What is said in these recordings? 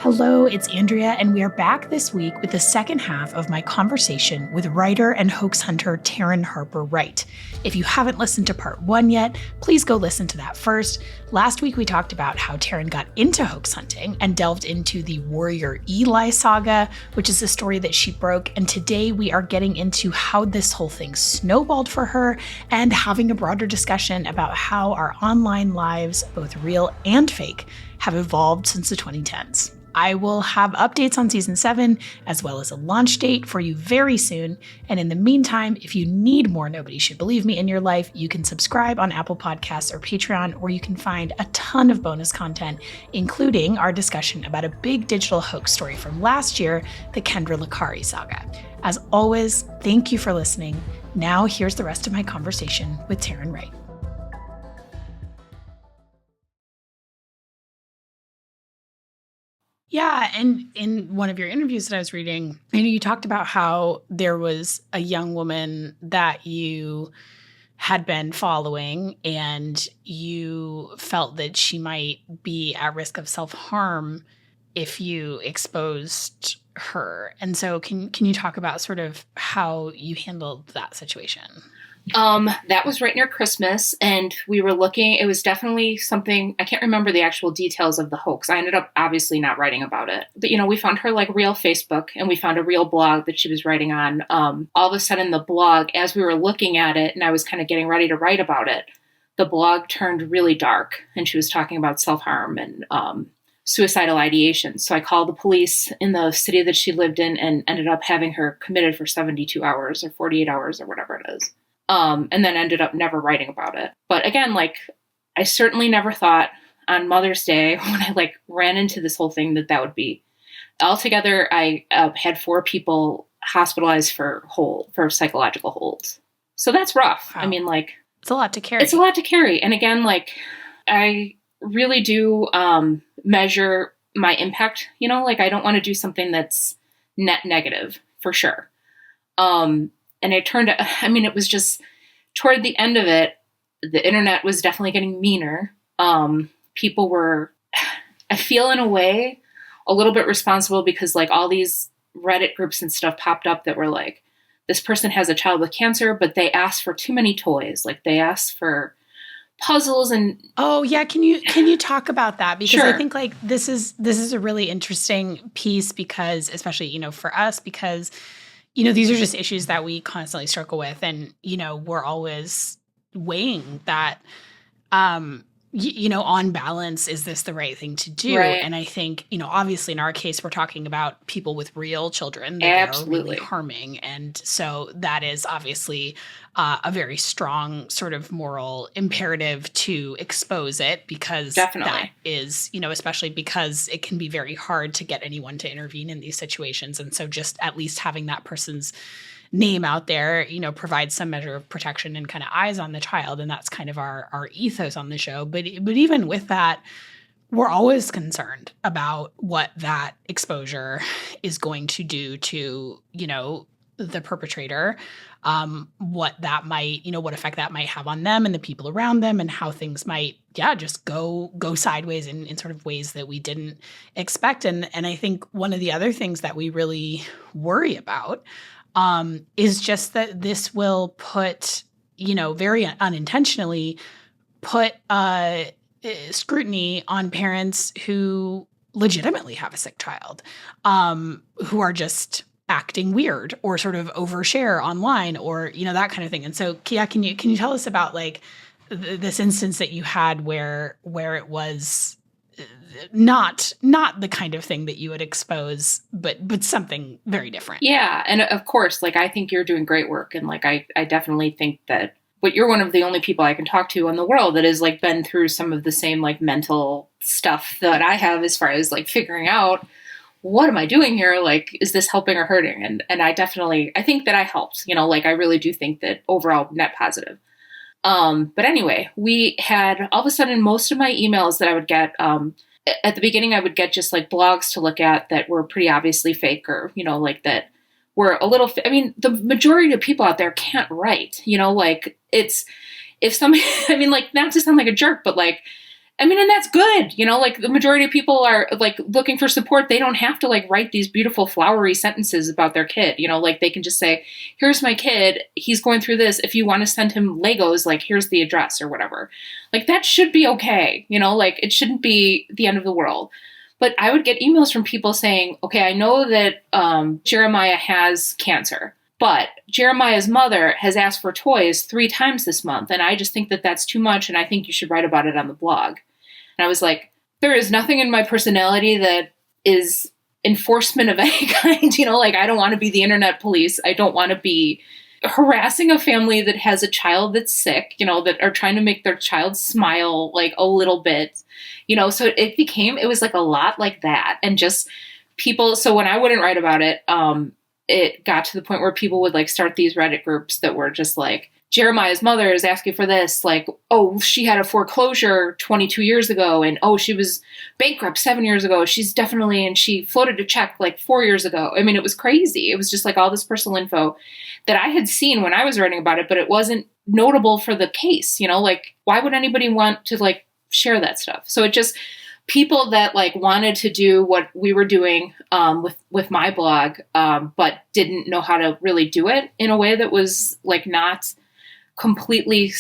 Hello, it's Andrea, and we are back this week with the second half of my conversation with writer and hoax hunter Taryn Wright. If you haven't listened to part 1 yet, please go listen to that first. Last week we talked about how Taryn got into hoax hunting and delved into the Warrior Eli saga, which is a story that she broke, and today we are getting into how this whole thing snowballed for her and having a broader discussion about how our online lives, both real and fake, have evolved since the 2010s. I will have updates on season 7, as well as a launch date for you very soon. And in the meantime, if you need more Nobody Should Believe Me in your life, you can subscribe on Apple Podcasts or Patreon, where you can find a ton of bonus content, including our discussion about a big digital hoax story from last year, the Kendra Licari saga. As always, thank you for listening. Now here's the rest of my conversation with Taryn Wright. Yeah, and in one of your interviews that I was reading, you talked about how there was a young woman that you had been following and you felt that she might be at risk of self-harm if you exposed her. And so can you talk about sort of how you handled that situation? That was right near Christmas, and we were looking, it was definitely something, I can't remember the actual details of the hoax. I ended up obviously not writing about it. But, we found her real Facebook, and we found a real blog that she was writing on. All of a sudden, the blog, as we were looking at it, and I was kind of getting ready to write about it, the blog turned really dark, and she was talking about self-harm and suicidal ideation. So I called the police in the city that she lived in and ended up having her committed for 72 hours or 48 hours or whatever it is. And then ended up never writing about it. But again, I certainly never thought on Mother's Day when I ran into this whole thing that would be. Altogether, I had 4 people hospitalized for psychological holds. So that's rough. Wow. I mean, it's a lot to carry. It's a lot to carry. And again, I really do measure my impact. I don't want to do something that's net negative for sure. And it turned out, it was just toward the end of it, the internet was definitely getting meaner. People were, I feel in a way, a little bit responsible because all these Reddit groups and stuff popped up that were this person has a child with cancer, but they asked for too many toys. They asked for puzzles and. Oh yeah. Can you talk about that? Because Sure. I think this is a really interesting piece because, especially, for us, because these are just issues that we constantly struggle with. And, we're always weighing that, on balance, is this the right thing to do? Right. And I think, obviously in our case, we're talking about people with real children that Absolutely. are really harming. And so that is obviously a very strong sort of moral imperative to expose it because Definitely. that is, especially because it can be very hard to get anyone to intervene in these situations. And so just at least having that person's name out there, provides some measure of protection and kind of eyes on the child. And that's kind of our ethos on the show. But even with that, we're always concerned about what that exposure is going to do to, the perpetrator, what that might, what effect that might have on them and the people around them and how things might, just go sideways in sort of ways that we didn't expect. And I think one of the other things that we really worry about is just that this will put, very unintentionally put scrutiny on parents who legitimately have a sick child, who are just acting weird or sort of overshare online or, that kind of thing. And so, Kia, can you tell us about this instance that you had where it was not the kind of thing that you would expose, but something very different. Yeah. And of course, I think you're doing great work. And I definitely think that, but you're one of the only people I can talk to in the world that has been through some of the same mental stuff that I have as far as figuring out what am I doing here? Is this helping or hurting? And I think that I helped, I really do think that overall net positive. But anyway, we had all of a sudden most of my emails that I would get, at the beginning, I would get just blogs to look at that were pretty obviously fake or, that were a little, the majority of people out there can't write, it's, if somebody, not to sound like a jerk, but I mean, and that's good. Like the majority of people are like looking for support. They don't have to like write these beautiful flowery sentences about their kid. Like they can just say, here's my kid. He's going through this. If you want to send him Legos, like here's the address or whatever. Like that should be okay. Like it shouldn't be the end of the world. But I would get emails from people saying, okay, I know that Jeremiah has cancer, but Jeremiah's mother has asked for toys 3 times this month. And I just think that that's too much. And I think you should write about it on the blog. And I was like, there is nothing in my personality that is enforcement of any kind. Like I don't want to be the internet police. I don't want to be harassing a family that has a child that's sick, that are trying to make their child smile like a little bit, so it was like a lot like that. And just people. So when I wouldn't write about it, it got to the point where people would like start these Reddit groups that were just like, Jeremiah's mother is asking for this, like, oh, she had a foreclosure 22 years ago, and oh, she was bankrupt 7 years ago. And she floated a check like 4 years ago. I mean, it was crazy. It was just like all this personal info that I had seen when I was writing about it, but it wasn't notable for the case, like, why would anybody want to like share that stuff? So it just, people that like wanted to do what we were doing with my blog, but didn't know how to really do it in a way that was like not completely,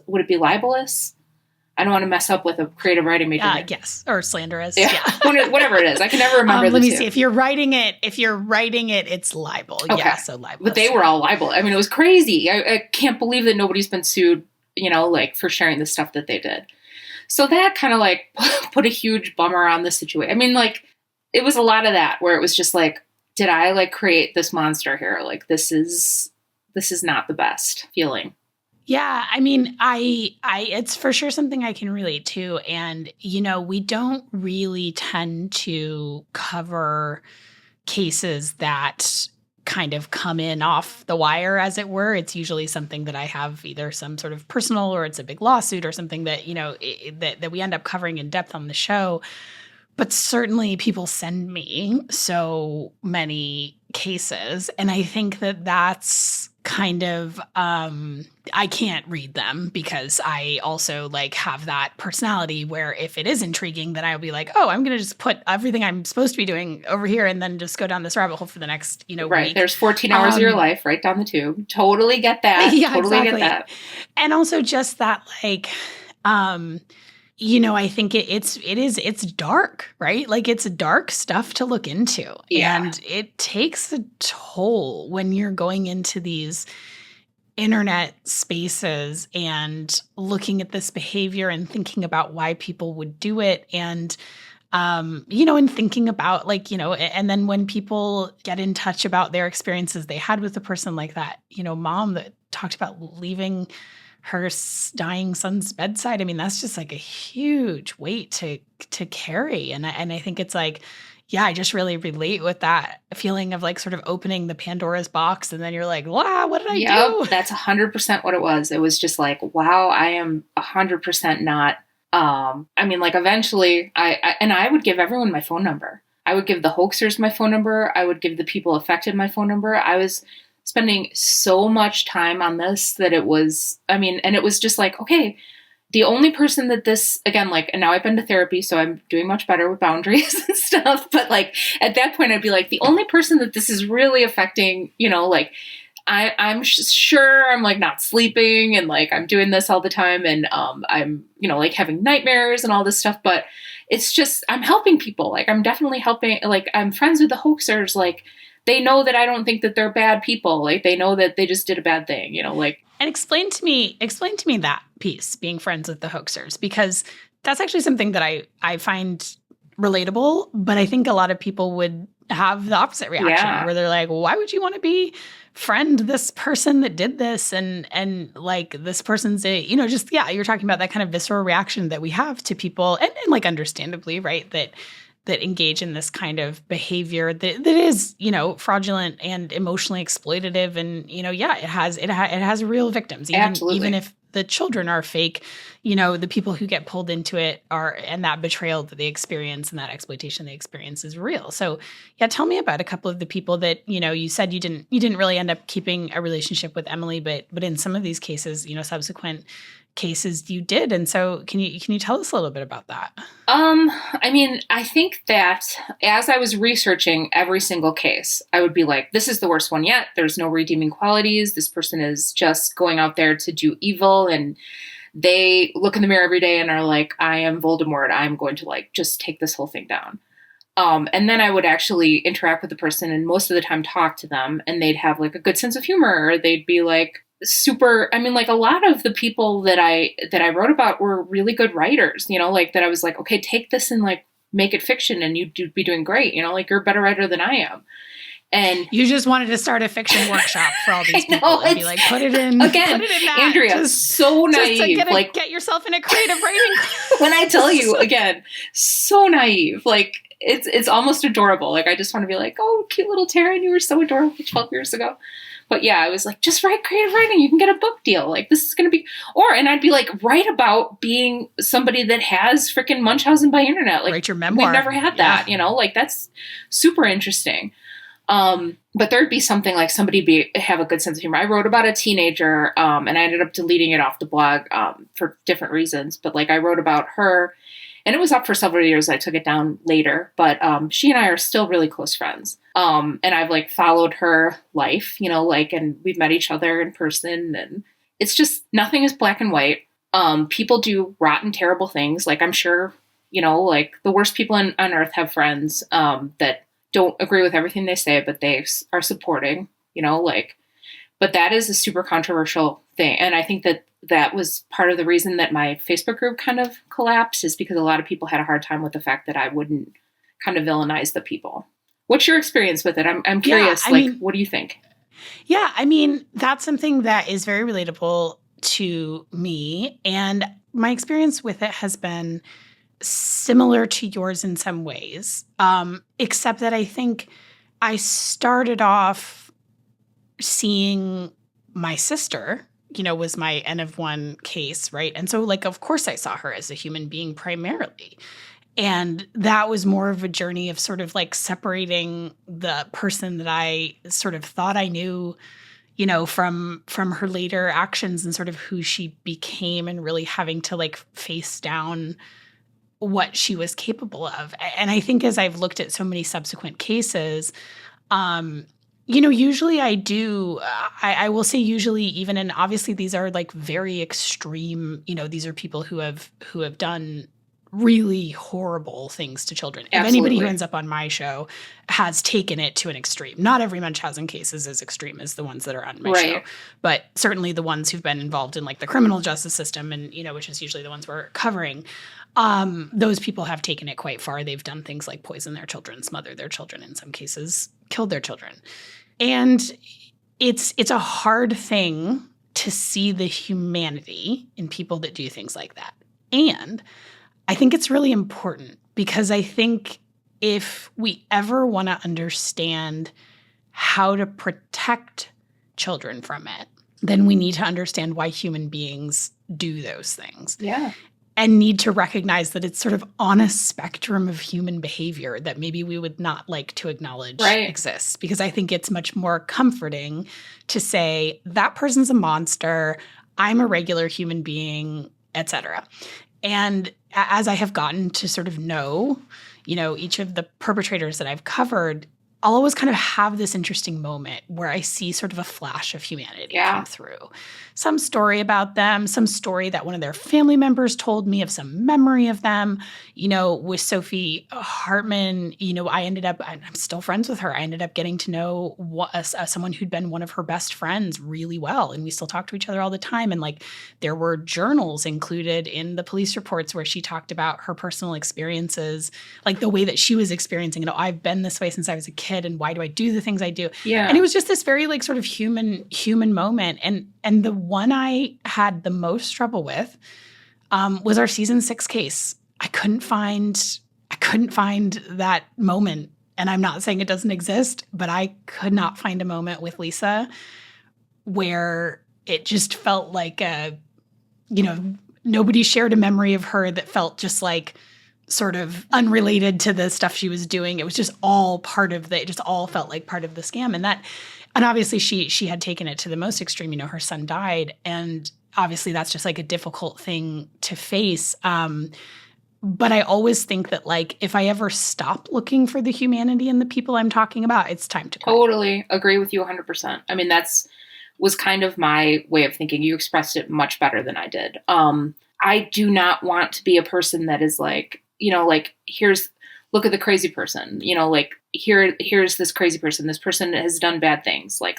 would it be libelous? I don't want to mess up with a creative writing major. Yes, or slanderous. Yeah. Whatever it is. I can never remember let me see. If you're writing it, it's libel. Okay. Yeah, so libel. But they were all libel. I mean, it was crazy. I can't believe that nobody's been sued, like for sharing the stuff that they did. So that kind of like put a huge bummer on the situation. I mean, like it was a lot of that where it was just like, did I like create this monster here? Like this is not the best feeling. Yeah, I mean, I it's for sure something I can relate to. And, we don't really tend to cover cases that kind of come in off the wire, as it were. It's usually something that I have either some sort of personal or it's a big lawsuit or something that, that we end up covering in depth on the show. But certainly people send me so many cases. And I think that that's kind of, I can't read them because I also like have that personality where if it is intriguing, then I'll be like, oh, I'm going to just put everything I'm supposed to be doing over here and then just go down this rabbit hole for the next, right. week. There's 14 hours of your life right down the tube. Totally get that. Yeah, totally exactly. Get that. And also just that like, I think it's dark, right? Like it's dark stuff to look into. Yeah. And it takes a toll when you're going into these internet spaces and looking at this behavior and thinking about why people would do it. And, and thinking about like, and then when people get in touch about their experiences they had with a person like that, mom that talked about leaving her dying son's bedside. I mean, that's just like a huge weight to carry. And I think it's like, yeah, I just really relate with that feeling of like sort of opening the Pandora's box. And then you're like, wow, what did I do? That's 100% what it was. It was just like, wow, I am 100% not. I mean, like eventually I would give everyone my phone number. I would give the hoaxers my phone number. I would give the people affected my phone number. I was spending so much time on this that it was, and it was just like, okay, the only person that this, again, like, and now I've been to therapy, so I'm doing much better with boundaries and stuff. But like, at that point, I'd be like, the only person that this is really affecting, like, I'm sure I'm like not sleeping and like, I'm doing this all the time. And I'm, like having nightmares and all this stuff, but it's just, I'm helping people. Like, I'm definitely helping, like, I'm friends with the hoaxers. Like, they know that I don't think that they're bad people. Like they know that they just did a bad thing, like. And explain to me that piece, being friends with the hoaxers, because that's actually something that I find relatable, but I think a lot of people would have the opposite reaction where they're like, well, why would you want to be friend this person that did this? And like this person's you're talking about that kind of visceral reaction that we have to people and like understandably, right, that engage in this kind of behavior that is, fraudulent and emotionally exploitative. And, it has real victims, even if the children are fake, the people who get pulled into it and that betrayal that they experience and that exploitation they experience is real. So tell me about a couple of the people that, you said you didn't really end up keeping a relationship with Emily, but in some of these cases, subsequent cases you did. And so can you tell us a little bit about that? I mean, I think that as I was researching every single case, I would be like, this is the worst one yet. There's no redeeming qualities. This person is just going out there to do evil. And they look in the mirror every day and are like, I am Voldemort. I'm going to like, just take this whole thing down. And then I would actually interact with the person and most of the time talk to them, and they'd have like a good sense of humor. Or they'd be like super, I mean, like a lot of the people that I wrote about were really good writers, you know, like that I was like, okay, take this and like make it fiction and you'd be doing great. You know, like you're a better writer than I am. And you just wanted to start a fiction workshop for all these people and be like, put it in that. Andrea, so naive. Just to get yourself in a creative writing. When I tell you again, so naive. Like it's almost adorable. Like I just want to be like, oh, cute little Taryn, you were so adorable 12 years ago. But yeah, I was like, just write creative writing. You can get a book deal. Like this is going to be, and I'd be like, write about being somebody that has freaking Munchausen by internet. Like write your memoir. We've never had that, you know, like that's super interesting. But there'd be something like somebody have a good sense of humor. I wrote about a teenager, and I ended up deleting it off the blog, for different reasons. But like I wrote about her, and it was up for several years. I took it down later, but, she and I are still really close friends. And I've like followed her life, you know, like, and we've met each other in person, and it's just, nothing is black and white. People do rotten, terrible things. Like I'm sure, you know, like the worst people on earth have friends, that don't agree with everything they say, but they are supporting, you know, like, but that is a super controversial thing. And I think that was part of the reason that my Facebook group kind of collapsed, is because a lot of people had a hard time with the fact that I wouldn't kind of villainize the people. What's your experience with it? I'm curious, what do you think? Yeah, I mean, that's something that is very relatable to me. And my experience with it has been similar to yours in some ways, except that I think I started off seeing my sister, you know, was my N of one case, right? And so, like, of course I saw her as a human being primarily. And that was more of a journey of sort of like separating the person that I sort of thought I knew, you know, from her later actions and sort of who she became, and really having to like face down what she was capable of. And I think as I've looked at so many subsequent cases, you know, usually I do, I will say usually even, and obviously these are like very extreme, you know, these are people who have done really horrible things to children. Absolutely. If anybody who ends up on my show has taken it to an extreme. Not every Munchausen case is as extreme as the ones that are on my show, but certainly the ones who've been involved in like the criminal justice system, and, you know, which is usually the ones we're covering. Those people have taken it quite far. They've done things like poison their children, smother their children, in some cases killed their children. And it's a hard thing to see the humanity in people that do things like that. And I think it's really important, because I think if we ever want to understand how to protect children from it, then we need to understand why human beings do those things. Yeah. And need to recognize that it's sort of on a spectrum of human behavior that maybe we would not like to acknowledge exists. Because I think it's much more comforting to say, that person's a monster, I'm a regular human being, etc. And as I have gotten to sort of know, you know, each of the perpetrators that I've covered, I'll always kind of have this interesting moment where I see sort of a flash of humanity come through. Some story about them, some story that one of their family members told me of, some memory of them. You know, with Sophie Hartman, you know, I'm still friends with her. I ended up getting to know someone who'd been one of her best friends really well. And we still talk to each other all the time. And like, there were journals included in the police reports where she talked about her personal experiences, like the way that she was experiencing, you know, I've been this way since I was a kid, and why do I do the things I do? Yeah. And it was just this very like sort of human moment. And the one I had the most trouble with was our season 6 case. I couldn't find that moment. And I'm not saying it doesn't exist, but I could not find a moment with Lisa where it just felt like nobody shared a memory of her that felt just like sort of unrelated to the stuff she was doing. It was just all part of it just all felt like part of the scam. And obviously she had taken it to the most extreme. You know, her son died, and obviously that's just like a difficult thing to face. But I always think that like if I ever stop looking for the humanity in the people I'm talking about, it's time to quit. Totally agree with you 100%. I mean, was kind of my way of thinking. You expressed it much better than I did. I do not want to be a person that is like, like, look at the crazy person, like here's this crazy person. This person has done bad things. Like,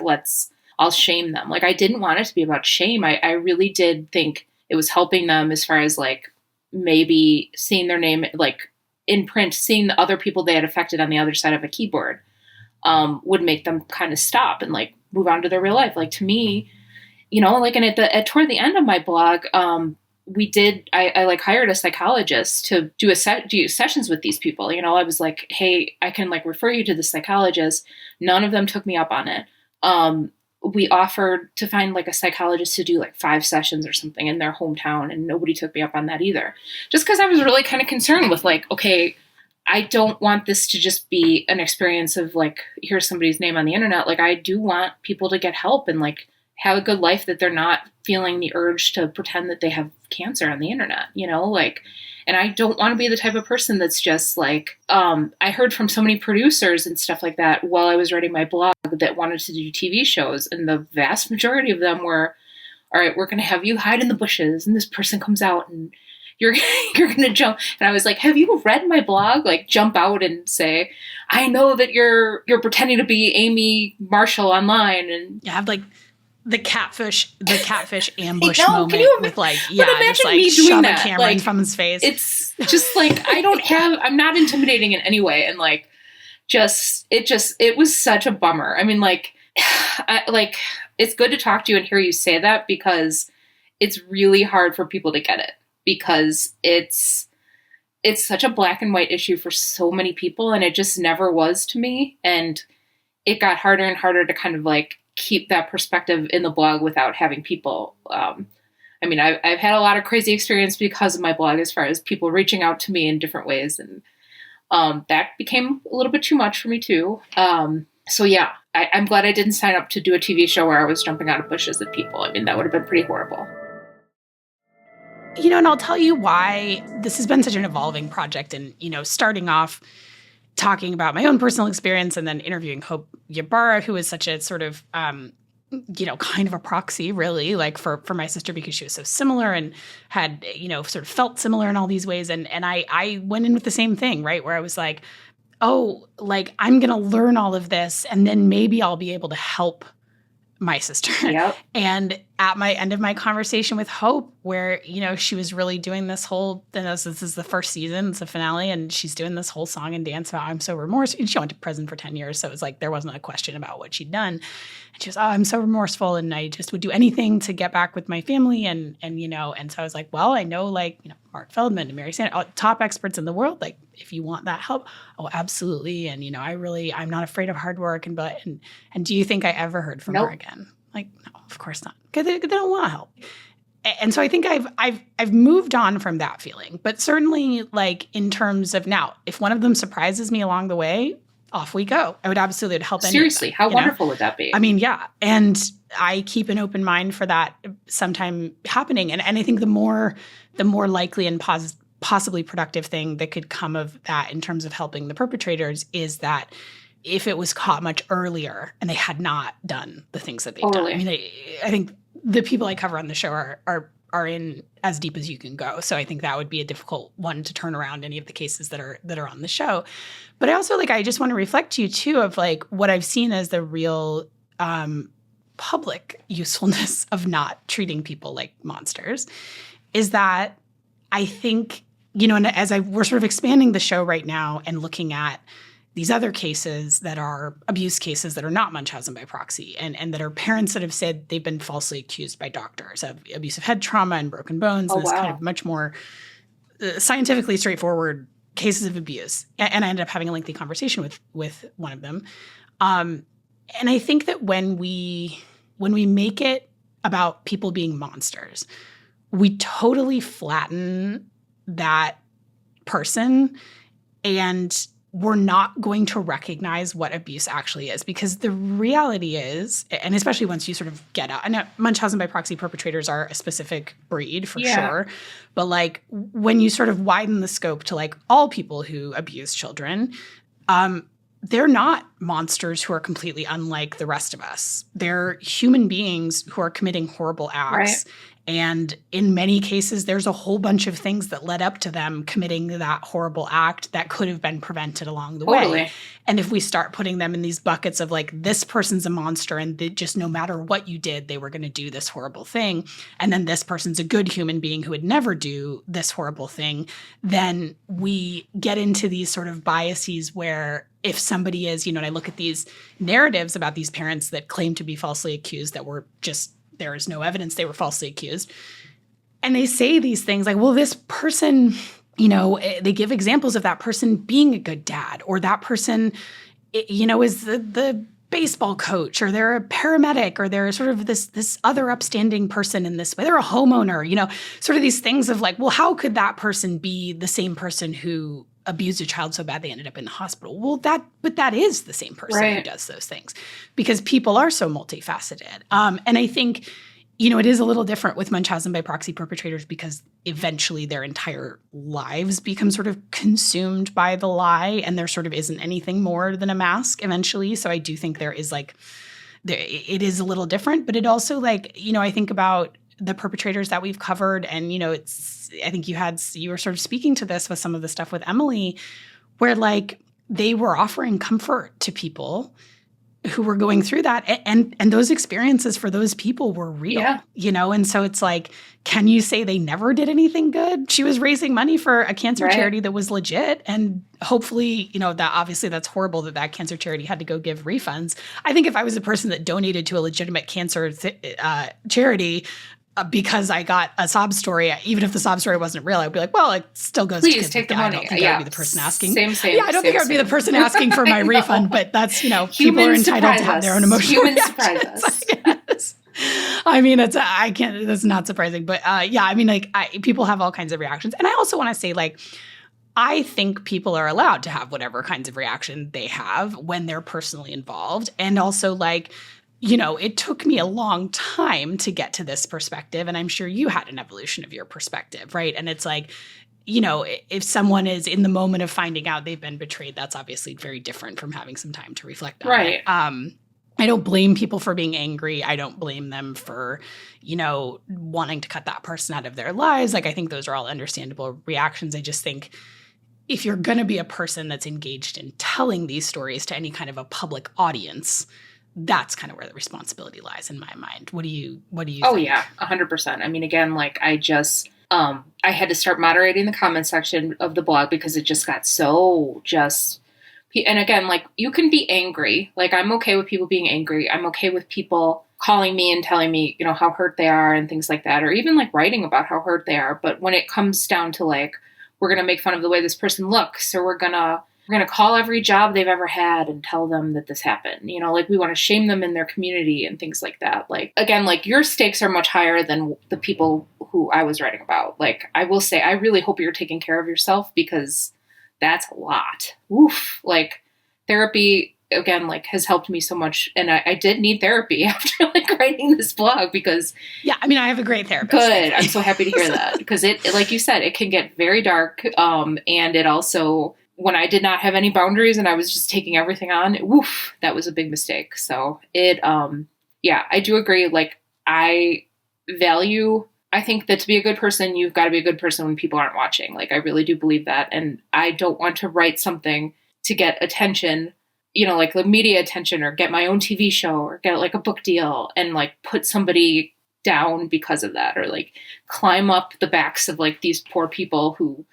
I'll shame them. Like, I didn't want it to be about shame. I really did think it was helping them as far as like maybe seeing their name like in print, seeing the other people they had affected on the other side of a keyboard would make them kind of stop and like move on to their real life. Like, to me, like, and toward the end of my blog, I like hired a psychologist to do sessions with these people. I was like, hey, I can like refer you to the psychologist. None of them took me up on it. We offered to find like a psychologist to do like 5 sessions or something in their hometown, and nobody took me up on that either. Just because I was really kind of concerned with like, okay, I don't want this to just be an experience of like, here's somebody's name on the internet. Like, I do want people to get help and like have a good life, that they're not feeling the urge to pretend that they have cancer on the internet, like, and I don't want to be the type of person that's just like, I heard from so many producers and stuff like that while I was writing my blog that wanted to do TV shows. And the vast majority of them were, all right, we're going to have you hide in the bushes and this person comes out and you're going to jump. And I was like, have you read my blog? Like, jump out and say, I know that you're pretending to be Amy Marshall online. And you have like the catfish ambush moment with like, just like me doing shove that. a camera like, in someone's face. It's just like, I'm not intimidating in any way. And like, it was such a bummer. I mean, like, it's good to talk to you and hear you say that, because it's really hard for people to get it, because it's such a black and white issue for so many people. And it just never was to me. And it got harder and harder to kind of like keep that perspective in the blog without having people. I mean, I've had a lot of crazy experience because of my blog, as far as people reaching out to me in different ways. And that became a little bit too much for me too. So yeah, I'm glad I didn't sign up to do a TV show where I was jumping out of bushes at people. I mean, that would have been pretty horrible. And I'll tell you why this has been such an evolving project. And, starting off talking about my own personal experience and then interviewing Hope Ybarra, who is such a sort of, kind of a proxy, really, like for my sister, because she was so similar and had, sort of felt similar in all these ways. And I went in with the same thing, right, where I was like, oh, like, I'm going to learn all of this and then maybe I'll be able to help my sister. Yep. And at my end of my conversation with Hope, where, she was really doing this whole, this is the first season, it's the finale, and she's doing this whole song and dance about, I'm so remorseful. And she went to prison for 10 years. So it was like, there wasn't a question about what she'd done. And she was, I'm so remorseful. And I just would do anything to get back with my family. And so I was like, well, I know, like, Mark Feldman and Mary Sanders, top experts in the world. Like, if you want that help, oh, absolutely. And, I'm not afraid of hard work. And do you think I ever heard from her again? Like, no, of course not. Because they don't want to help. And so I think I've moved on from that feeling. But certainly, like, in terms of now, if one of them surprises me along the way, off we go. I would absolutely help anyone. Seriously, how wonderful would that be? I mean, yeah. And I keep an open mind for that sometime happening. And I think the more likely and possibly productive thing that could come of that in terms of helping the perpetrators is that if it was caught much earlier and they had not done the things that they've done. I mean, I think the people I cover on the show are in as deep as you can go. So I think that would be a difficult one to turn around any of the cases that are on the show. But I also, like, I just want to reflect to you too of like what I've seen as the real public usefulness of not treating people like monsters is that I think, and as we're sort of expanding the show right now and looking at these other cases that are abuse cases that are not Munchausen by proxy and that are parents that have said they've been falsely accused by doctors of abusive head trauma and broken bones and this kind of much more scientifically straightforward cases of abuse. And I ended up having a lengthy conversation with one of them. And I think that when we make it about people being monsters, we totally flatten that person and we're not going to recognize what abuse actually is, because the reality is, and especially once you sort of get out, and Munchausen by proxy perpetrators are a specific breed for sure, but like when you sort of widen the scope to like all people who abuse children, they're not monsters who are completely unlike the rest of us. They're human beings who are committing horrible acts. Right. And in many cases, there's a whole bunch of things that led up to them committing that horrible act that could have been prevented along the way. And if we start putting them in these buckets of like, this person's a monster and just no matter what you did, they were going to do this horrible thing, and then this person's a good human being who would never do this horrible thing, then we get into these sort of biases where if somebody is, and I look at these narratives about these parents that claim to be falsely accused that were just, there is no evidence they were falsely accused. And they say these things like, well, this person, they give examples of that person being a good dad, or that person, is the baseball coach, or they're a paramedic, or they're sort of this other upstanding person in this way. They're a homeowner, sort of these things of like, well, how could that person be the same person who abused a child so bad they ended up in the hospital? Well, that is the same person who does those things, because people are so multifaceted. And I think, it is a little different with Munchausen by proxy perpetrators, because eventually their entire lives become sort of consumed by the lie, and there sort of isn't anything more than a mask eventually. So I do think there is like, it is a little different, but it also like, I think about the perpetrators that we've covered, and, I think you were sort of speaking to this with some of the stuff with Emily, where like they were offering comfort to people who were going through that. And those experiences for those people were real, and so it's like, can you say they never did anything good? She was raising money for a cancer charity that was legit. And hopefully, that obviously that's horrible that cancer charity had to go give refunds. I think if I was a person that donated to a legitimate cancer charity, because I got a sob story, even if the sob story wasn't real, I'd be like, well, it still goes to kids. Please take the money. I don't think I would be the person asking. Same. I don't think I would be the person asking for my refund, but that's, people are entitled to have their own emotional reactions. I mean, that's not surprising, but people have all kinds of reactions. And I also want to say, like, I think people are allowed to have whatever kinds of reaction they have when they're personally involved. And also, like, it took me a long time to get to this perspective, and I'm sure you had an evolution of your perspective, right? And it's like, if someone is in the moment of finding out they've been betrayed, that's obviously very different from having some time to reflect on it. I don't blame people for being angry. I don't blame them for, wanting to cut that person out of their lives. Like, I think those are all understandable reactions. I just think if you're going to be a person that's engaged in telling these stories to any kind of a public audience, that's kind of where the responsibility lies in my mind. What do you think? Oh yeah, 100%. I mean, again, like I just, I had to start moderating the comment section of the blog because it just got so and again, like you can be angry. Like I'm okay with people being angry. I'm okay with people calling me and telling me, how hurt they are and things like that, or even like writing about how hurt they are. But when it comes down to like, we're going to make fun of the way this person looks, or we're going to call every job they've ever had and tell them that this happened. Like we want to shame them in their community and things like that. Like, again, like your stakes are much higher than the people who I was writing about. Like, I will say, I really hope you're taking care of yourself, because that's a lot. Oof. Like therapy, again, like has helped me so much. And I did need therapy after like writing this blog, because I have a great therapist. Good. I'm so happy to hear that, because it, like you said, it can get very dark. And it also, when I did not have any boundaries and I was just taking everything on, woof, that was a big mistake. So it, I do agree. Like I think that to be a good person, you've got to be a good person when people aren't watching. Like I really do believe that. And I don't want to write something to get attention, like the media attention, or get my own TV show, or get like a book deal and like put somebody down because of that, or like climb up the backs of like these poor people who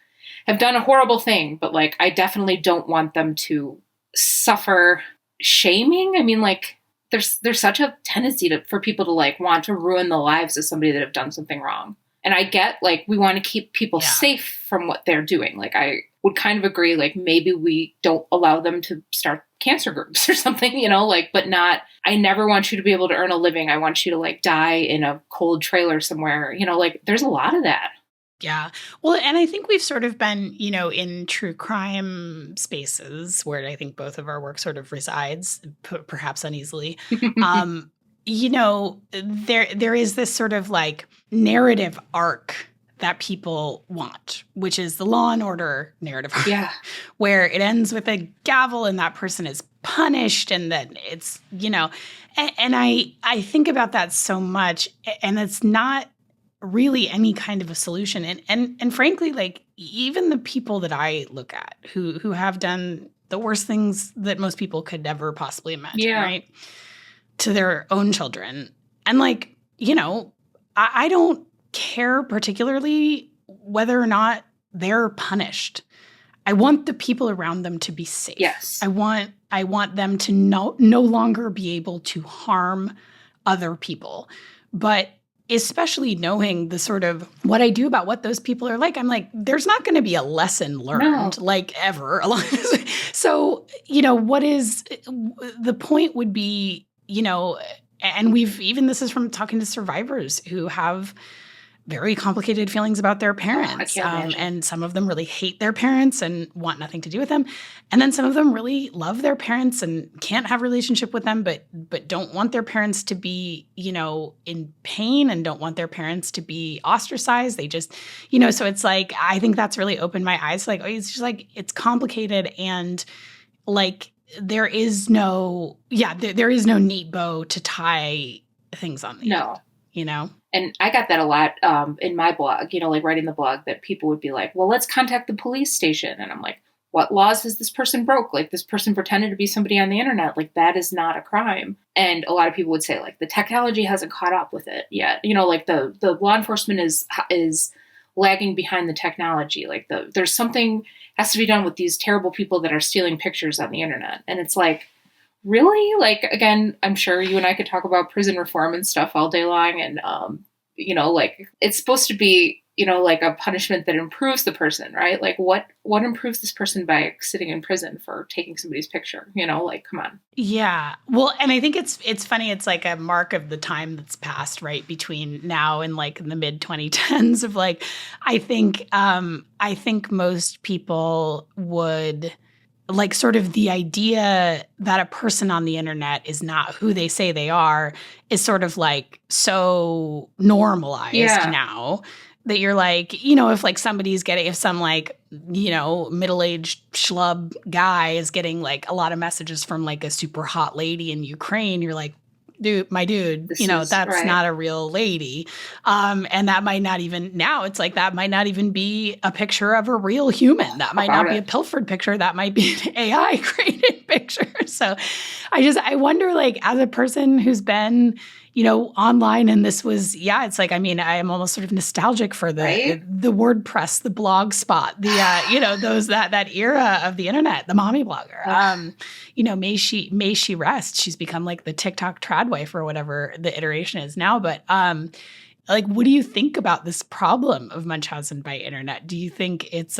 have done a horrible thing. But like, I definitely don't want them to suffer shaming. I mean, like there's such a tendency for people to like want to ruin the lives of somebody that have done something wrong. And I get like, we want to keep people safe from what they're doing. Like I would kind of agree, like maybe we don't allow them to start cancer groups or something, but not, I never want you to be able to earn a living. I want you to like die in a cold trailer somewhere, like there's a lot of that. Yeah. Well, and I think we've sort of been, in true crime spaces where I think both of our work sort of resides, perhaps uneasily. Um, there is this sort of like narrative arc that people want, which is the Law and Order narrative arc, Yeah. where it ends with a gavel and that person is punished, and that it's, and I think about that so much, and it's not really any kind of a solution. And frankly, like even the people that I look at who have done the worst things that most people could never possibly imagine, right? To their own children. And like, I don't care particularly whether or not they're punished. I want the people around them to be safe. Yes. I want them to no longer be able to harm other people. But especially knowing the sort of what I do about what those people are like, I'm like, there's not going to be a lesson learned like ever. So, what is the point would be, and this is from talking to survivors who have very complicated feelings about their parents. And some of them really hate their parents and want nothing to do with them. And then some of them really love their parents and can't have a relationship with them, but don't want their parents to be, in pain and don't want their parents to be ostracized. They just, so it's like, I think that's really opened my eyes. Like, it's just like, it's complicated. And like, there is no neat bow to tie things on the end, And I got that a lot in my blog, like writing the blog, that people would be like, well, let's contact the police station. And I'm like, what laws has this person broke? Like, this person pretended to be somebody on the internet. Like, that is not a crime. And a lot of people would say, like, the technology hasn't caught up with it yet. Like the law enforcement is lagging behind the technology. Like there's something has to be done with these terrible people that are stealing pictures on the internet. And it's like, really? Like, again, I'm sure you and I could talk about prison reform and stuff all day long. And, like it's supposed to be, like a punishment that improves the person, right? Like what improves this person by sitting in prison for taking somebody's picture, like, come on. Yeah. Well, and I think it's funny. It's like a mark of the time that's passed, right? Between now and like in the mid 2010s of like, I think most people would like sort of the idea that a person on the internet is not who they say they are is sort of like so normalized now that you're like, if like if some like, middle-aged schlub guy is getting like a lot of messages from like a super hot lady in Ukraine, you're like, dude, that's right. Not a real lady. And that might not even, now it's like, that might not even be a picture of a real human. That might not be a pilfered picture. That might be an AI created picture. So I wonder, like, as a person who's been, online, and this was, it's like, I mean, I am almost sort of nostalgic for the WordPress, the blog spot, the, that era of the internet, the mommy blogger. May she rest. She's become like the TikTok trad wife or whatever the iteration is now. But like, what do you think about this problem of Munchausen by internet? Do you think it's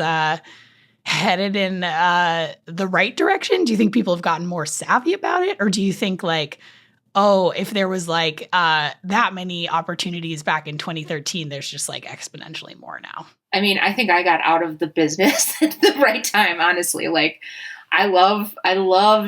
headed in the right direction? Do you think people have gotten more savvy about it? Or do you think like, oh, if there was like that many opportunities back in 2013, there's just like exponentially more now? I mean, I think I got out of the business at the right time, honestly. Like, I loved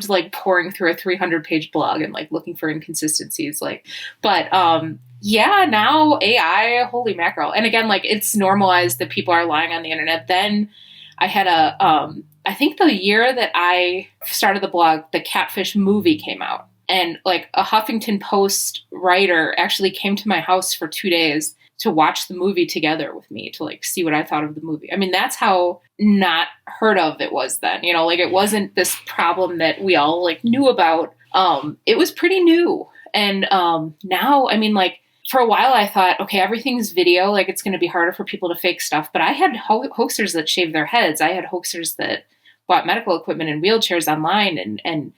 like pouring through a 300-page blog and like looking for inconsistencies. Like, but now AI, holy mackerel. And again, like, it's normalized that people are lying on the internet. Then I had I think the year that I started the blog, the Catfish movie came out. And like a Huffington Post writer actually came to my house for 2 days to watch the movie together with me, to like see what I thought of the movie. I mean, that's how not heard of it was then, like it wasn't this problem that we all like knew about. It was pretty new. And now, I mean, like for a while I thought, okay, everything's video, like it's going to be harder for people to fake stuff. But I had hoaxers that shaved their heads. I had hoaxers that bought medical equipment and wheelchairs online and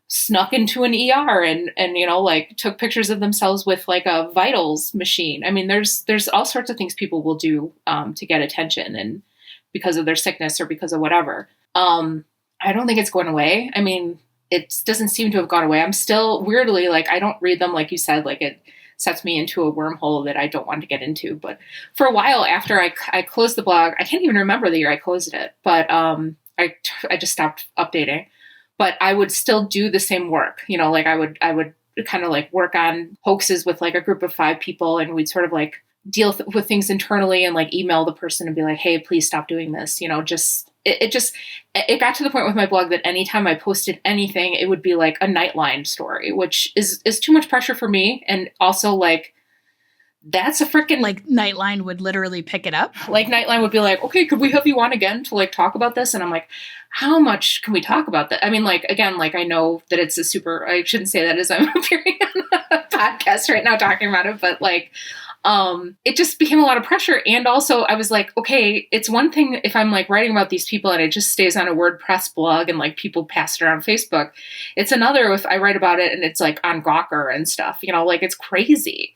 snuck into an ER and like took pictures of themselves with like a vitals machine. I mean, there's all sorts of things people will do to get attention, and because of their sickness or because of whatever. I don't think it's going away. I mean, it doesn't seem to have gone away. I'm still weirdly like, I don't read them, like you said, like sets me into a wormhole that I don't want to get into. But for a while after I closed the blog, I can't even remember the year I closed it, but I just stopped updating. But I would still do the same work, you know, like I would kind of like work on hoaxes with like a group of 5 people, and we'd sort of like deal with things internally and like email the person and be like, hey, please stop doing this. You know, it got to the point with my blog that anytime I posted anything, it would be like a Nightline story, which is too much pressure for me. And also like, that's a freaking like Nightline would literally pick it up. Like Nightline would be like, okay, could we have you on again to like talk about this? And I'm like, how much can we talk about that? I mean, like, again, like I know that it's I shouldn't say that as I'm appearing on a podcast right now talking about it, but like, it just became a lot of pressure. And also I was like, okay, it's one thing if I'm like writing about these people and it just stays on a WordPress blog and like people pass it around Facebook. It's another if I write about it and it's like on Gawker and stuff, you know, like it's crazy.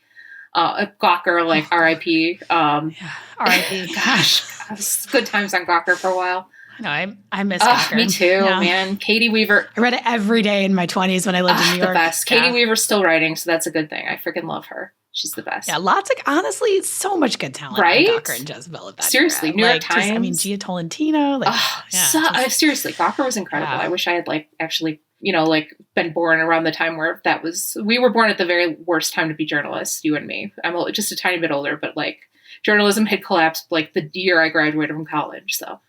Gawker, like RIP. RIP. Gosh, good times on Gawker for a while. No, I miss Gawker. Me too, man. Katie Weaver. I read it every day in my 20s when I lived in New York. The best. Katie Weaver's still writing, so that's a good thing. I freaking love her. She's the best. Yeah, honestly, so much good talent. Right? On Gawker and Jezebel at that seriously, era. New York Times. Gia Tolentino. Seriously, Gawker was incredible. I wish I had like actually, you know, like been born around the time where we were born at the very worst time to be journalists, you and me. I'm just a tiny bit older, but like journalism had collapsed like the year I graduated from college. So,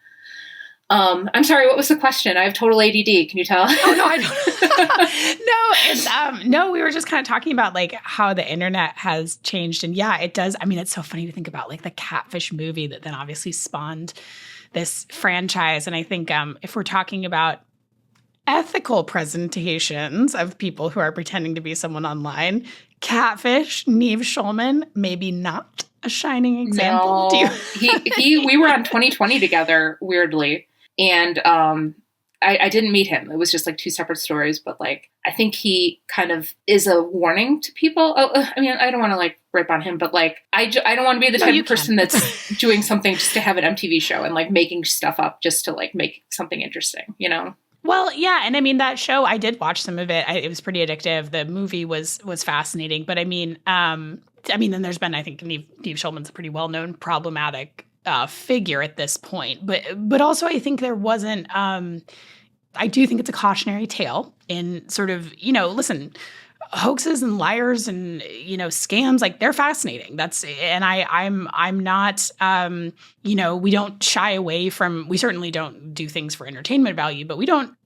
I'm sorry, what was the question? I have total ADD. Can you tell? Oh, no, I don't. No, we were just kind of talking about like how the internet has changed. And yeah, it does. I mean, it's so funny to think about like the Catfish movie that then obviously spawned this franchise. And I think if we're talking about ethical presentations of people who are pretending to be someone online, Catfish, Neve Schulman, maybe not a shining example. No, we were on 2020 together, weirdly. And I didn't meet him. It was just like 2 separate stories. But like, I think he kind of is a warning to people. I mean, I don't want to like rip on him, but like, I don't want to be the type of person that's doing something just to have an MTV show and like making stuff up just to like make something interesting, you know? Well, yeah. And I mean, that show, I did watch some of it. It was pretty addictive. The movie was fascinating. But I mean, then there's been, I think, Neve Schulman's a pretty well-known problematic figure at this point. But also I think there wasn't, I do think it's a cautionary tale in sort of, you know, listen, hoaxes and liars and, you know, scams, like they're fascinating. I'm not, you know, we don't shy away from, we certainly don't do things for entertainment value, but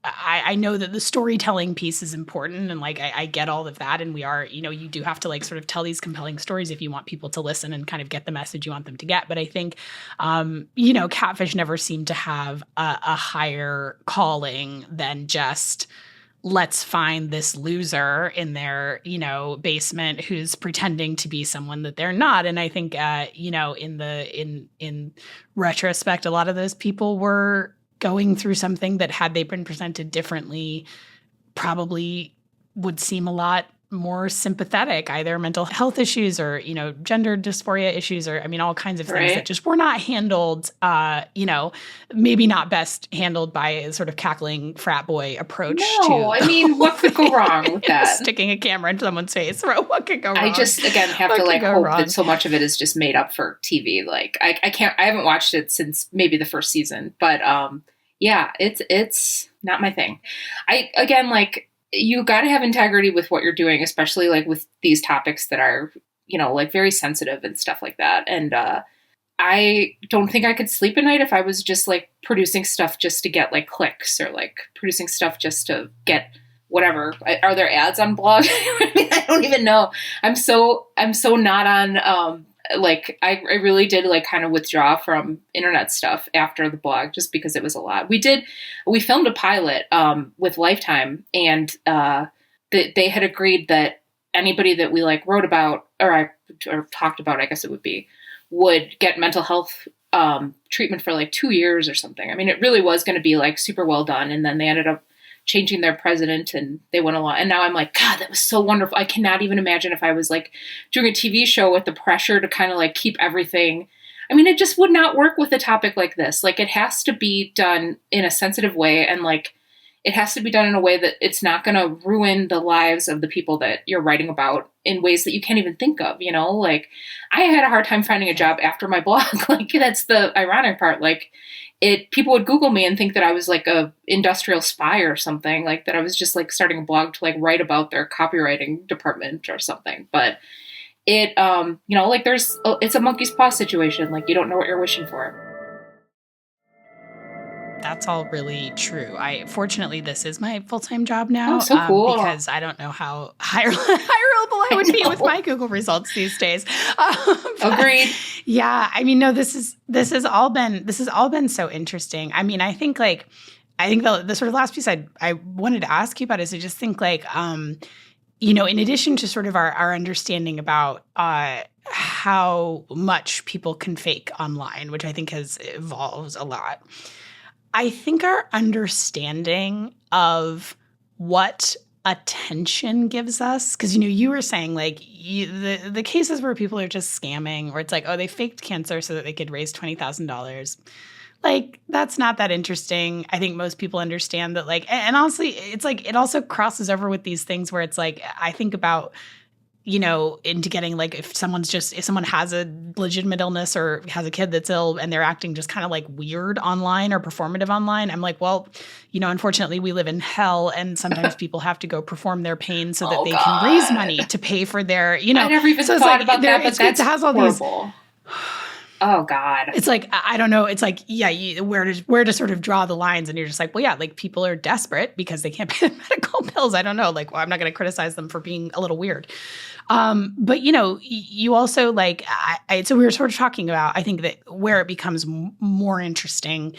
I know that the storytelling piece is important. And like, I get all of that. And we are, you know, you do have to like sort of tell these compelling stories if you want people to listen and kind of get the message you want them to get. But I think, you know, Catfish never seemed to have a higher calling than just, let's find this loser in their, you know, basement who's pretending to be someone that they're not. And I think, you know, in retrospect, a lot of those people were going through something that had they been presented differently, probably would seem a lot more sympathetic, either mental health issues or, you know, gender dysphoria issues, or, I mean, all kinds of things that just were not handled, you know, maybe not best handled by a sort of cackling frat boy approach to. No, I mean, what could go wrong with that? Sticking a camera into someone's face. What could go wrong? I just, again, have to like hope that so much of it is just made up for TV. Like, I haven't watched it since maybe the first season, but, yeah, it's not my thing. You got to have integrity with what you're doing, especially like with these topics that are, you know, like very sensitive and stuff like that. And I don't think I could sleep at night if I was just like producing stuff just to get like clicks, or like producing stuff just to get whatever. Are there ads on blog? I mean, I don't even know. I'm so not on, like I really did like kind of withdraw from internet stuff after the blog, just because it was a lot. We filmed a pilot with Lifetime, and they had agreed that anybody that we like wrote about or talked about, I guess it would get mental health treatment for like 2 years or something. I mean, it really was going to be like super well done. And then they ended up changing their president, and they went along. And now I'm like, God, that was so wonderful. I cannot even imagine if I was like doing a TV show with the pressure to kind of like keep everything. I mean, it just would not work with a topic like this. Like, it has to be done in a sensitive way. And like, it has to be done in a way that it's not going to ruin the lives of the people that you're writing about in ways that you can't even think of, you know? Like, I had a hard time finding a job after my blog. Like, that's the ironic part. Like, people would Google me and think that I was like a industrial spy or something, like that I was just like starting a blog to like write about their copywriting department or something. But it, like it's a monkey's paw situation. Like, you don't know what you're wishing for. That's all really true. Fortunately, this is my full-time job now. Oh, so cool. Because I don't know how hireable I would be with my Google results these days. Agreed. Yeah, I mean, no, this has all been so interesting. I mean, I think the sort of last piece I wanted to ask you about is I just think like, in addition to sort of our understanding about how much people can fake online, which I think has evolved a lot. I think our understanding of what attention gives us, because, you were saying like the cases where people are just scamming, or it's like, oh, they faked cancer so that they could raise $20,000. Like, that's not that interesting. I think most people understand that, like, and honestly, it's like, it also crosses over with these things where it's like, I think about, into getting like, if someone has a legitimate illness or has a kid that's ill and they're acting just kind of like weird online or performative online, I'm like, well, unfortunately we live in hell, and sometimes people have to go perform their pain so that they can raise money to pay for their, I never even thought about that, but that has all horrible. Oh God. It's like, I don't know. It's like, yeah, where to sort of draw the lines. And you're just like, well, yeah, like people are desperate because they can't pay the medical bills. I don't know. Like, well, I'm not going to criticize them for being a little weird. But you also like, so we were sort of talking about, I think that where it becomes more interesting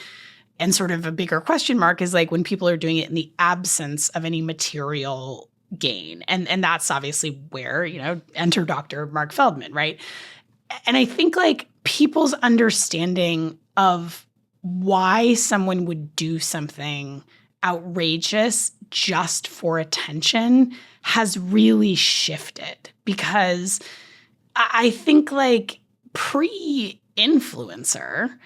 and sort of a bigger question mark is like when people are doing it in the absence of any material gain. And that's obviously where, enter Dr. Mark Feldman, right? And I think like people's understanding of why someone would do something outrageous just for attention has really shifted, because I think like pre-influencer,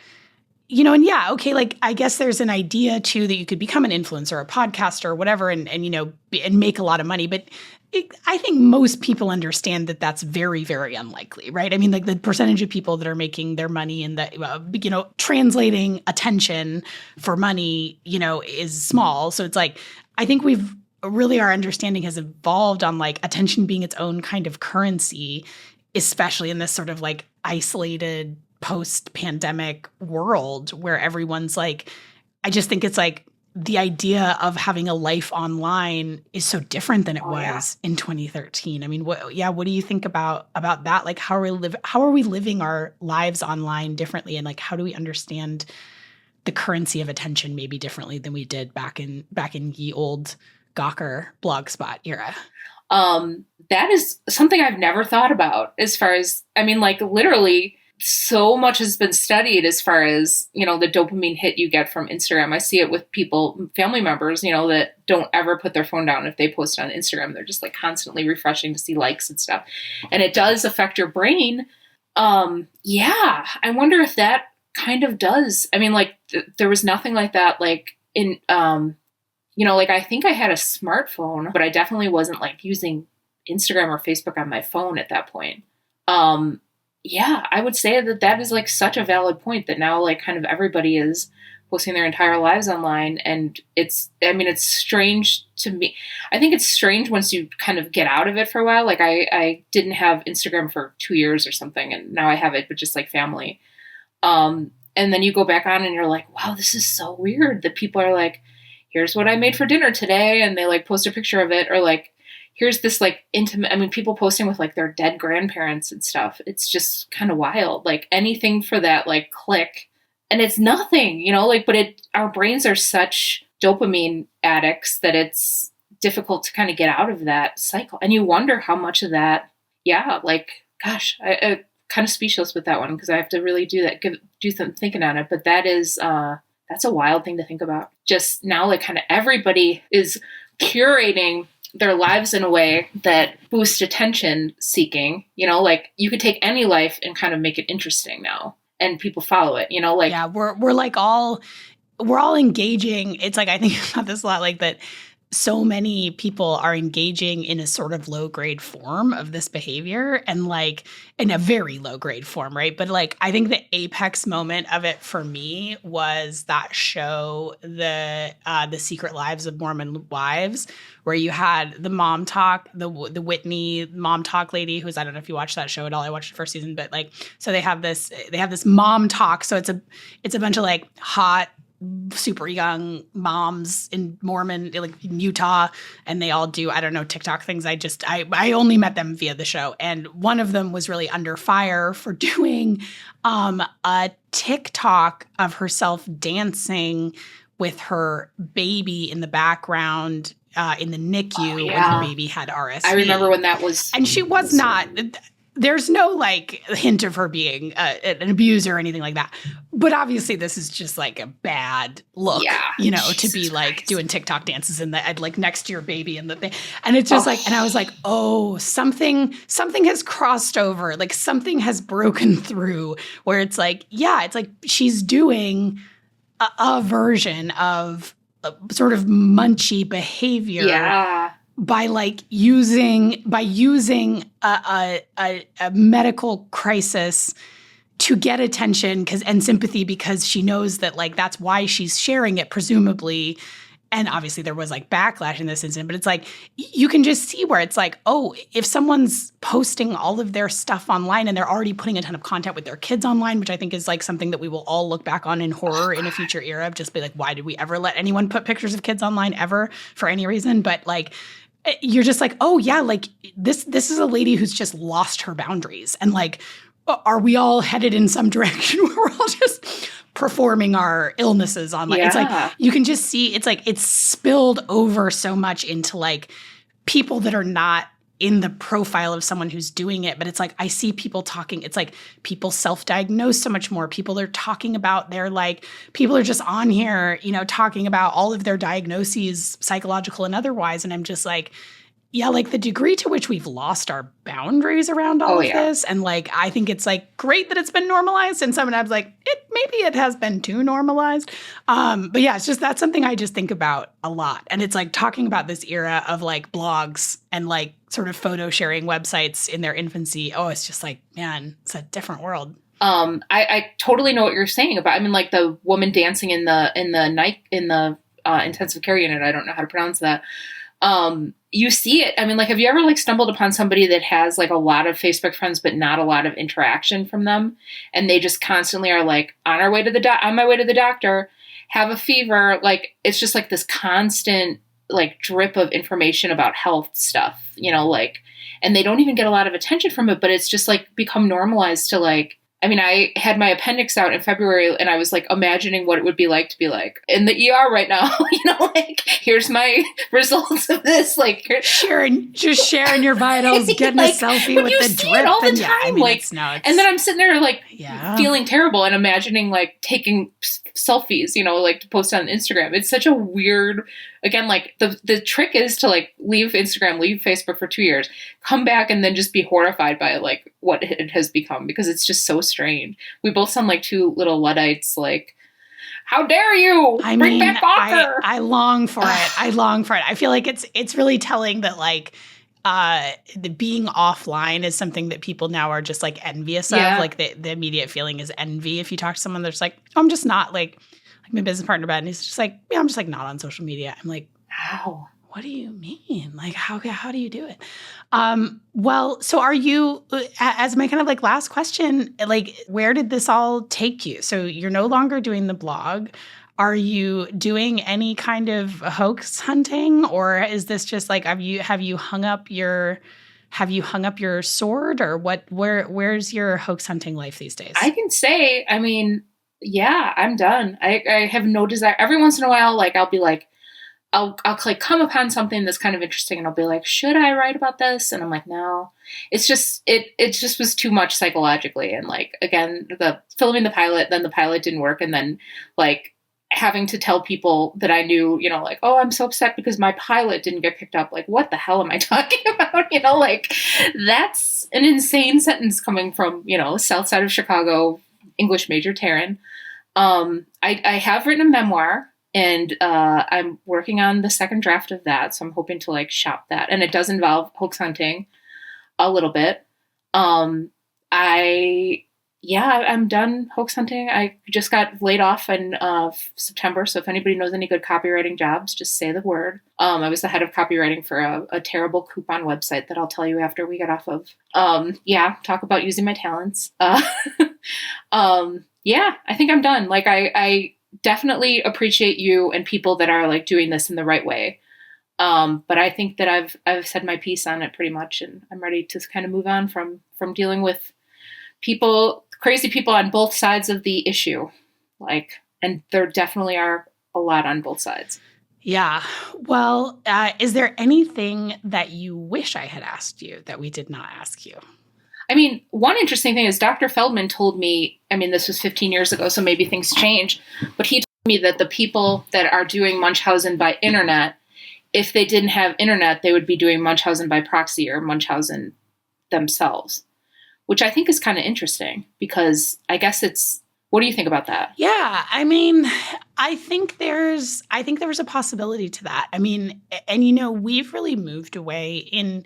and yeah, okay, like I guess there's an idea too that you could become an influencer, a podcaster or whatever, and make a lot of money. But I think most people understand that that's very, very unlikely, right? I mean, like the percentage of people that are making their money in the, translating attention for money, is small. So it's like, I think our understanding has evolved on like attention being its own kind of currency, especially in this sort of like isolated post-pandemic world where everyone's like, I just think it's like the idea of having a life online is so different than it was in 2013. I mean, what do you think about that? Like, how are we living our lives online differently? And like, how do we understand the currency of attention maybe differently than we did back in ye old Gawker Blogspot era? That is something I've never thought about, as far as, I mean, like literally so much has been studied as far as, the dopamine hit you get from Instagram. I see it with people, family members, that don't ever put their phone down if they post on Instagram. They're just like constantly refreshing to see likes and stuff. And it does affect your brain. Yeah, I wonder if that kind of does. I mean, like there was nothing like that, like in, like I think I had a smartphone, but I definitely wasn't like using Instagram or Facebook on my phone at that point. Yeah, I would say that is like such a valid point that now like kind of everybody is posting their entire lives online. And it's strange to me. I think it's strange once you kind of get out of it for a while. Like I didn't have Instagram for 2 years or something, and now I have it, but just like family. And then you go back on and you're like, wow, this is so weird that people are like, here's what I made for dinner today. And they like post a picture of it, or like, here's this like intimate, I mean, people posting with like their dead grandparents and stuff. It's just kind of wild. Like anything for that, like click, and it's nothing, but our brains are such dopamine addicts that it's difficult to kind of get out of that cycle. And you wonder how much of that, like, gosh, I kind of speechless with that one, because I have to really do some thinking on it. But that is, that's a wild thing to think about. Just now, like kind of everybody is curating their lives in a way that boosts attention seeking, like you could take any life and kind of make it interesting now, and people follow it, like. Yeah, we're like all, we're all engaging. It's like, I think about this a lot, like that so many people are engaging in a sort of low grade form of this behavior, and like in a very low grade form, right? But like, I think the apex moment of it for me was that show, the Secret Lives of Mormon Wives, where you had the mom talk, the Whitney mom talk lady, who's, I don't know if you watched that show at all. I watched the first season, but like, so they have this mom talk. So it's a bunch of like hot, super young moms in Mormon, like in Utah, and they all do, I don't know, TikTok things. I only met them via the show. And one of them was really under fire for doing a TikTok of herself dancing with her baby in the background in the NICU when her baby had RSV. I remember when that was. And she was not... There's no like hint of her being an abuser or anything like that. But obviously this is just like a bad look, to be like doing TikTok dances in the like next to your baby and the thing. And it's just like, and I was like, oh, something has crossed over. Like something has broken through where it's like, yeah, it's like she's doing a version of a sort of munchy behavior. Yeah. By using a medical crisis to get attention and sympathy, because she knows that like that's why she's sharing it, presumably. And obviously there was like backlash in this incident, but it's like you can just see where it's like, oh, if someone's posting all of their stuff online and they're already putting a ton of content with their kids online, which I think is like something that we will all look back on in horror in a future era of just be like, why did we ever let anyone put pictures of kids online ever for any reason? But like, you're just like, oh yeah, like this is a lady who's just lost her boundaries. And like, are we all headed in some direction where we're all just performing our illnesses online? Yeah. It's like, you can just see, it's like, it's spilled over so much into like people that are not in the profile of someone who's doing it. But it's like, I see people talking, it's like people self-diagnose so much more. People are talking about their like, people are just on here, talking about all of their diagnoses, psychological and otherwise. And I'm just like, yeah, like the degree to which we've lost our boundaries around all of this. And like, I think it's like great that it's been normalized. And sometimes like maybe it has been too normalized. But yeah, it's just, that's something I just think about a lot. And it's like talking about this era of like blogs and like sort of photo sharing websites in their infancy. Oh, it's just like, man, it's a different world. I totally know what you're saying about, I mean, like the woman dancing in the intensive care unit. I don't know how to pronounce that. You see it. I mean, like, have you ever like stumbled upon somebody that has like a lot of Facebook friends, but not a lot of interaction from them? And they just constantly are like on my way to the doctor, have a fever. Like, it's just like this constant like drip of information about health stuff, like, and they don't even get a lot of attention from it, but it's just like become normalized to like, I mean, I had my appendix out in February and I was like imagining what it would be like to be like in the ER right now, like, here's my results of this, like sharing your vitals, getting like, a selfie with the drip all the time. Yeah, I mean, like, and then I'm sitting there like feeling terrible and imagining like taking selfies, like to post on Instagram. It's such a weird, again, like the trick is to like leave Instagram, leave Facebook for 2 years, come back and then just be horrified by like what it has become, because it's just so strange. We both sound like two little Luddites, like, how dare you bring back Gawker? I long for it. I long for it. I feel like it's really telling that like the being offline is something that people now are just like envious of. Like the immediate feeling is envy. If you talk to someone that's like, oh, I'm just not like my business partner, Ben, and he's just like, yeah, I'm just like not on social media. I'm like, how? What do you mean? Like, how do you do it? Well, so are you, as my kind of like last question, like, where did this all take you? So you're no longer doing the blog. Are you doing any kind of hoax hunting, or is this just like, have you hung up your sword, or where's your hoax hunting life these days? I can say, I mean, yeah, I'm done. I have no desire. Every once in a while, like, I'll be like, I'll like come upon something that's kind of interesting and I'll be like, should I write about this? And I'm like, no, it's just, it just was too much psychologically. And like, again, the filming the pilot, then the pilot didn't work. And then like having to tell people that I knew, like, oh, I'm so upset because my pilot didn't get picked up. Like, what the hell am I talking about? Like, that's an insane sentence coming from, south side of Chicago, English major Taryn. I have written a memoir, and I'm working on the second draft of that. So I'm hoping to like shop that. And it does involve hoax hunting a little bit. I'm done hoax hunting. I just got laid off in September. So if anybody knows any good copywriting jobs, just say the word. I was the head of copywriting for a terrible coupon website that I'll tell you after we get off of. Talk about using my talents. I think I'm done. Like I definitely appreciate you and people that are like doing this in the right way. But I think that I've said my piece on it pretty much, and I'm ready to kind of move on from dealing with crazy people on both sides of the issue. And there definitely are a lot on both sides. Yeah. Well, is there anything that you wish I had asked you that we did not ask you? I mean, one interesting thing is Dr. Feldman told me, I mean, this was 15 years ago, so maybe things change, but he told me that the people that are doing Munchausen by internet, if they didn't have internet, they would be doing Munchausen by proxy or Munchausen themselves, which I think is kind of interesting because I guess what do you think about that? Yeah, I mean, I think there's a possibility to that. I mean, and we've really moved away in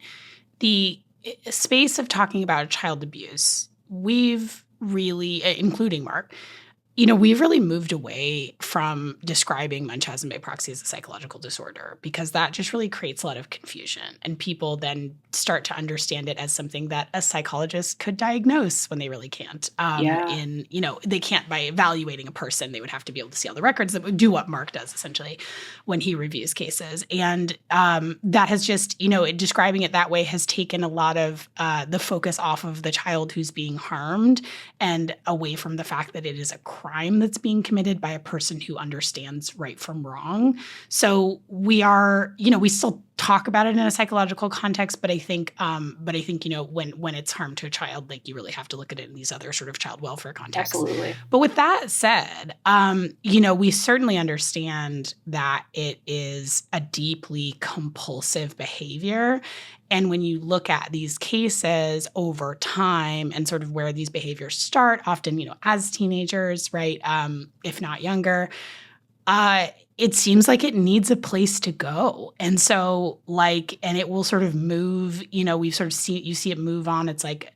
the space of talking about child abuse. We've really, including Mark, we've really moved away from describing Munchausen by proxy as a psychological disorder because that just really creates a lot of confusion. And people then start to understand it as something that a psychologist could diagnose when they really can't. They can't by evaluating a person. They would have to be able to see all the records that would do what Mark does essentially when he reviews cases. And that has just, describing it that way has taken a lot of the focus off of the child who's being harmed and away from the fact that it is a crime that's being committed by a person who understands right from wrong. So we still talk about it in a psychological context, but I think when it's harm to a child, like you really have to look at it in these other sort of child welfare contexts. Absolutely. But with that said, we certainly understand that it is a deeply compulsive behavior. And when you look at these cases over time and sort of where these behaviors start, often, as teenagers, right, if not younger, it seems like it needs a place to go. And so and it will sort of move, we've sort of you see it move on. It's like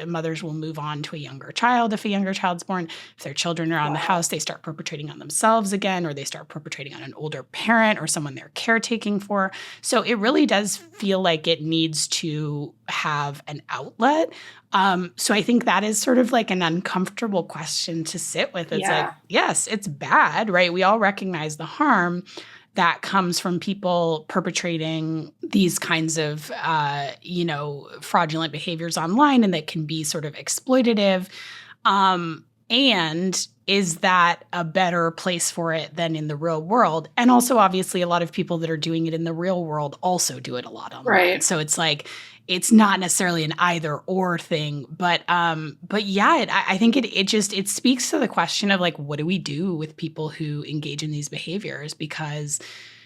mothers will move on to a younger child if a younger child's born. If their children are on the house, they start perpetrating on themselves again, or they start perpetrating on an older parent or someone they're caretaking for. So it really does feel like it needs to have an outlet. So I think that is sort of like an uncomfortable question to sit with. It's like, yes, it's bad, right? We all recognize the harm that comes from people perpetrating these kinds of, fraudulent behaviors online and that can be sort of exploitative. And is that a better place for it than in the real world? And also, obviously, a lot of people that are doing it in the real world also do it a lot online. Right. So it's like, it's not necessarily an either or thing, but yeah, I think it speaks to the question of like, what do we do with people who engage in these behaviors? Because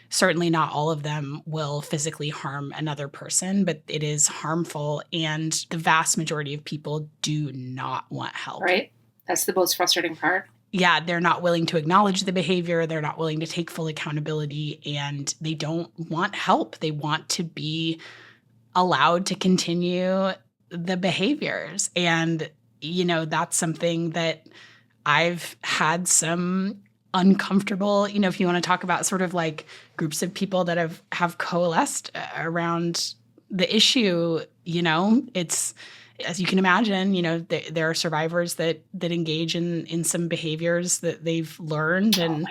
certainly not all of them will physically harm another person, but it is harmful. And the vast majority of people do not want help. Right. That's the most frustrating part. Yeah, they're not willing to acknowledge the behavior. They're not willing to take full accountability, and they don't want help. They want to be allowed to continue the behaviors. And, that's something that I've had some uncomfortable, if you want to talk about sort of like groups of people that have coalesced around the issue, it's, as you can imagine, there are survivors that engage in some behaviors that they've learned, and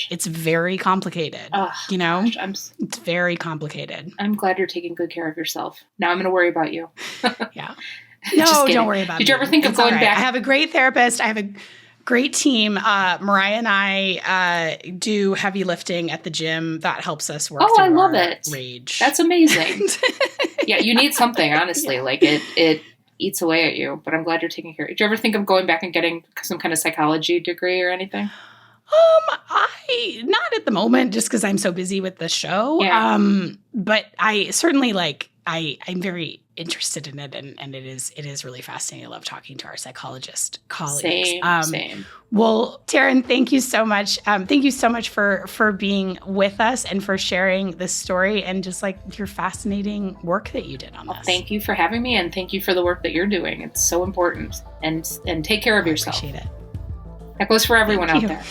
it's very complicated. Gosh, it's very complicated. I'm glad you're taking good care of yourself. Now I'm going to worry about you. Yeah. No, don't worry about me. Did you ever think of going back? I have a great therapist. I have a great team. Mariah and I do heavy lifting at the gym. That helps us work through I love our it. Rage. That's amazing. Yeah, you need something, honestly. Yeah. Like it eats away at you, but I'm glad you're taking care. Did you ever think of going back and getting some kind of psychology degree or anything? Not at the moment, just because I'm so busy with the show. Yeah. But I certainly I'm very interested in it, and it is really fascinating. I love talking to our psychologist colleagues. Same. Well, Taryn, thank you so much. Thank you so much for being with us and for sharing this story and just like your fascinating work that you did on this. Thank you for having me, and thank you for the work that you're doing. It's so important. And take care of yourself. Appreciate it. That goes for everyone out there.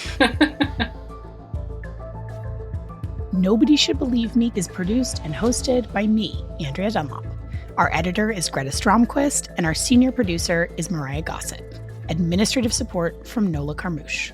Nobody Should Believe Me is produced and hosted by me, Andrea Dunlop. Our editor is Greta Stromquist, and our senior producer is Mariah Gossett. Administrative support from Nola Carmouche.